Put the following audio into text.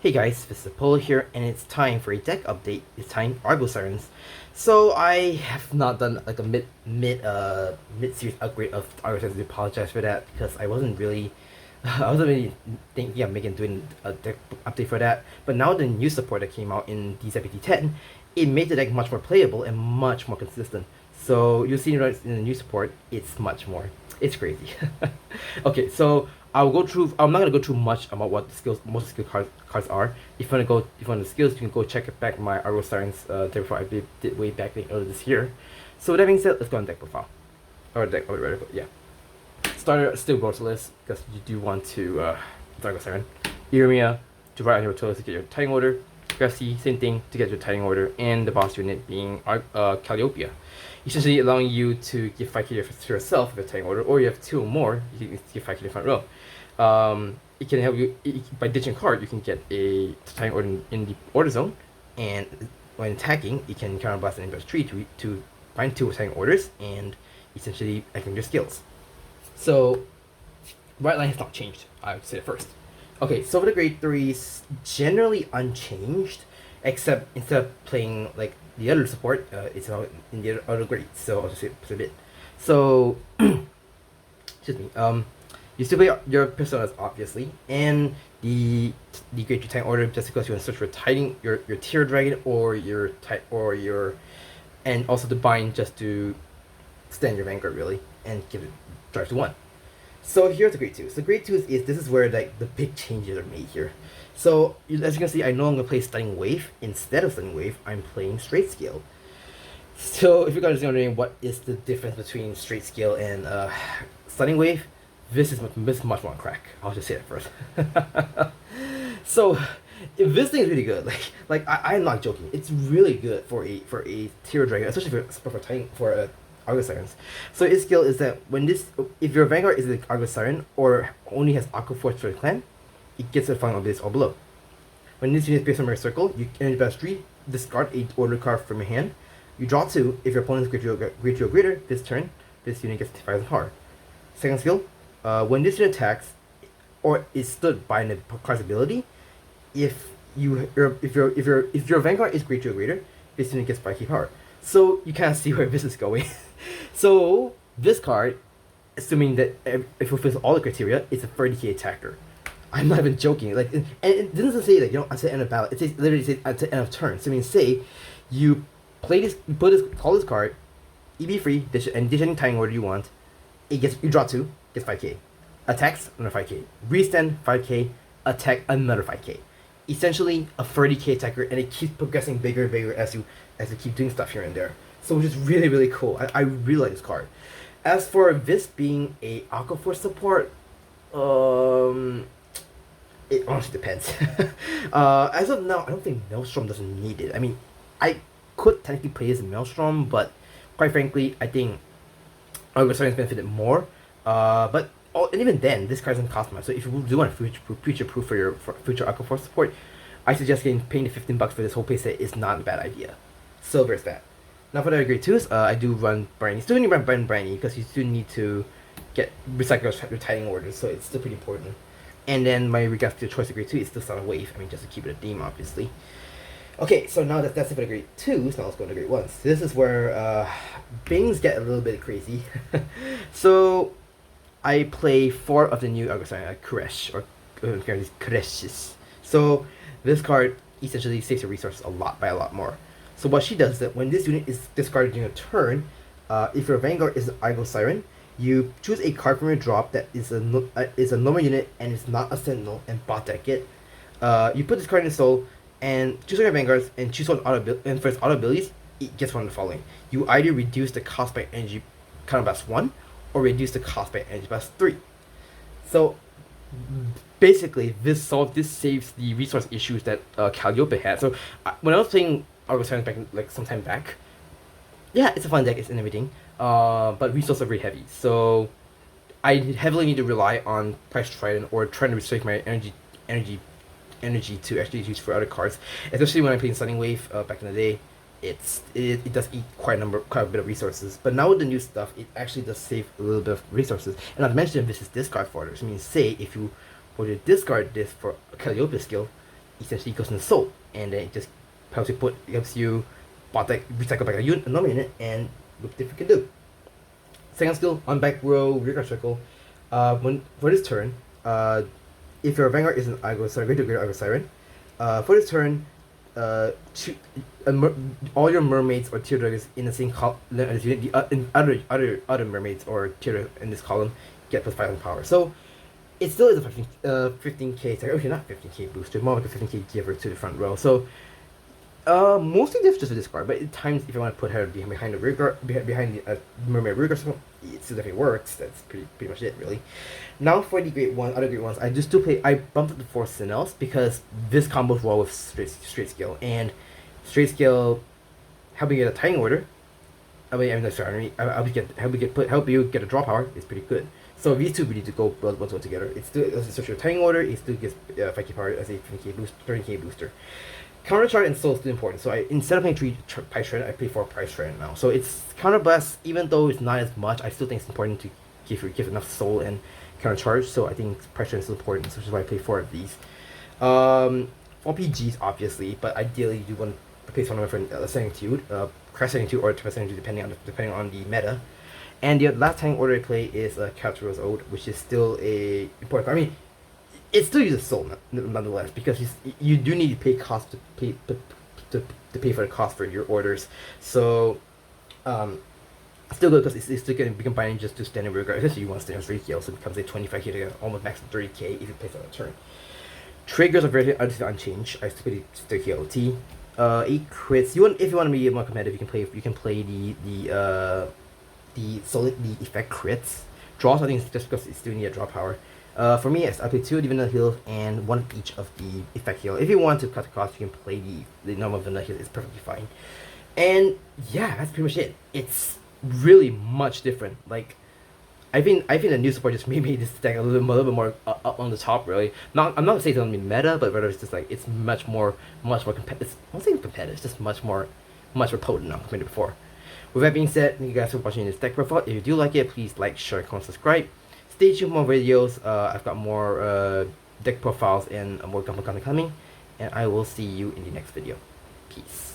Hey guys, this is Apollo here, and it's time for a deck update. It's time Argo Sirens. So I have not done like a mid series upgrade of Argo Sirens. I apologize for that because I wasn't really thinking of doing a deck update for that. But now the new support that came out in DZ-BT10, it made the deck much more playable and much more consistent. So you'll see right in the new support, it's much more. It's crazy. Okay, so I'll go through. I'm not gonna go through much about what the skills, most skill cards are. If you want the skills, you can go check it back my Argo Sirens before I did way back earlier this year. So with that being said, let's go on deck profile or deck reticle. Yeah, starter still Rosaless because you do want to Argo Siren, Iremia to write on your toilet to get your tiding order. Grassy, same thing to get your tiding order, and the boss unit being Calliope, essentially allowing you to give 5k to yourself with a tiding order, or you have 2 or more, you can give 5k to the front row. It can help you by ditching a card. You can get a tiding order in the order zone, and when attacking, you can counterblast an inverse tree to find 2 tiding orders and essentially activate your skills. So, right line has not changed. I would say it first. Okay, so for the grade 3s, generally unchanged, except instead of playing like the other support, it's out in the other grades. So I'll just say a bit. So, excuse me. You still play your personas obviously, and the grade 2 tank order just because you want to search for tiding your tier dragon or and also the bind just to extend your Vanguard really and give it drive to 1. So here's the grade 2. So grade 2 this is where like the big changes are made here. So as you can see, I no longer play Stunning Wave. Instead of Stunning Wave, I'm playing Straight Scale. So if you guys are wondering what is the difference between Straight Scale and Stunning Wave, this is much more on crack. I'll just say that first. So this thing is really good. I'm not joking. It's really good for a tier dragon, especially for Argo Sirens. So its skill is that if your Vanguard is an Argo Siren or only has Aqua Force for the clan, it gets a final ability all below. When this unit is based on your circle, you enter best tree, discard a order card from your hand. You draw 2. If your opponent's grade 2 or greater, this turn, this unit gets 5,000 power. Second skill, when this unit attacks or is stood by an card's ability, if your Vanguard is grade 2 or greater, this unit gets 5k power. So you kind of see where this is going. So this card, assuming that it fulfills all the criteria, it's a 30k attacker. I'm not even joking. And it doesn't say that at the end of battle. It says literally says at the end of turn. So I mean, say you play this, call this card, EB free, ditch any timing order you want. You draw 2, gets 5k. Attacks another 5k. Restand 5k. Attack another 5k. Essentially a 30k attacker, and it keeps progressing bigger and bigger as you keep doing stuff here and there. So which is really, really cool. I really like this card. As for this being a Aqua Force support, it honestly depends. As of now, I don't think Maelstrom doesn't need it. I mean, I could technically play as Maelstrom, but quite frankly, I think Argo Sirens benefited more. And even then, this card doesn't cost much. So if you do want to future-proof for your future Aqua Force support, I suggest paying the $15 for this whole playset is not a bad idea. So there's that. Now for the grade 2s, I do run Briny. Still need to run Briny because you still need to recycle your tiding orders, so it's still pretty important. And then my regards to the choice of grade 2 is still Sonic Wave. I mean, just to keep it a theme, obviously. Okay, so now that's it for the grade 2s. Now let's go to grade 1s. This is where things get a little bit crazy. So I play 4 of the new Argo Siren, Kuresh, or Kureshis. So this card essentially saves your resources by a lot more. So what she does is that when this unit is discarded during a turn, if your Vanguard is an Argo Siren, you choose a card from your drop that is a normal unit and is not a Sentinel and bot deck it. You put this card in the soul and choose one of your Vanguards and choose one and for its auto abilities, it gets one of the following. You either reduce the cost by energy counterblast 1 or reduce the cost by energy blast 3. So basically this saves the resource issues that Calliope had. So when I was playing Argo Sirens back some time back, yeah, it's a fun deck, it's and everything. But resources are very heavy, so I heavily need to rely on Price Trident or trying to restrict my energy to actually use for other cards. Especially when I'm playing Stunning Wave back in the day, it does eat quite a bit of resources. But now with the new stuff, it actually does save a little bit of resources. And not to mention this is discard fodder. So I mean, say if you were to discard this for a Calliope skill, essentially goes into soul, and then it just helps you bot deck, recycle back a unit, another unit, and look what you can do. Second skill, on back row, rearguard circle. For this turn, if your Vanguard is an Argo, sorry, go to Argo Siren. For this turn, all your mermaids or tier dragons in the same column as the other mermaids or tier in this column get plus 5 power. So it still is a 15k, okay, not 15k booster, more like a 15k giver to the front row. So mostly this just a discard, but at times if you want to put her behind the rear guard, behind the mermaid rear guard, it still definitely works. That's pretty much it, really. Now for the other great ones, I bumped up the 4 Sentinels because this combos well with straight skill, and straight skill helping you get a tying order. Help you get a draw power is pretty good. So these two really to go well together. It's still your tying order. It still gives 5k power as a 15k boost, 30k booster. Counter chart and soul is still important. So instead of playing 3 price trend, I play 4 price trend now. So it's counter blast, even though it's not as much, I still think it's important to give enough soul and counter charge. So I think price trend is still important, so which is why I play 4 of these. 4 PGs obviously, but ideally you want to play someone for Ascending Tude, Crash Ascending Tude or Ascending Tude depending on the meta. And the last time order I play is Capture's Ode, which is still a important. I mean, it still uses soul nonetheless, because you do need to pay cost to pay for the cost for your orders. So still good because it's still going to be combining just to standard rear guard. Especially you want to stay on 3k, so it becomes a 25k to almost max 30k if you place on a turn. Triggers are very unchanged. I still play 30k OT. 8 crits. If you want to be more competitive, you can play the effect crits. Draws, I think it's just because it's still need a draw power. For me, yes, I play 2 vanilla heals and 1 of each of the effect heal. If you want to cut the cost, you can play the normal vanilla heal. It's perfectly fine. And yeah, that's pretty much it. It's really much different. Like, I think the new support just made this deck a little bit more up on the top. Really, I'm not saying it's gonna be meta, but rather it's just like it's much more competitive. I'm not saying competitive. It's just much more potent now compared to before. With that being said, thank you guys for watching this deck profile. If you do like it, please like, share, comment, subscribe. Stay tuned for more videos. I've got more deck profiles and more content coming, and I will see you in the next video. Peace.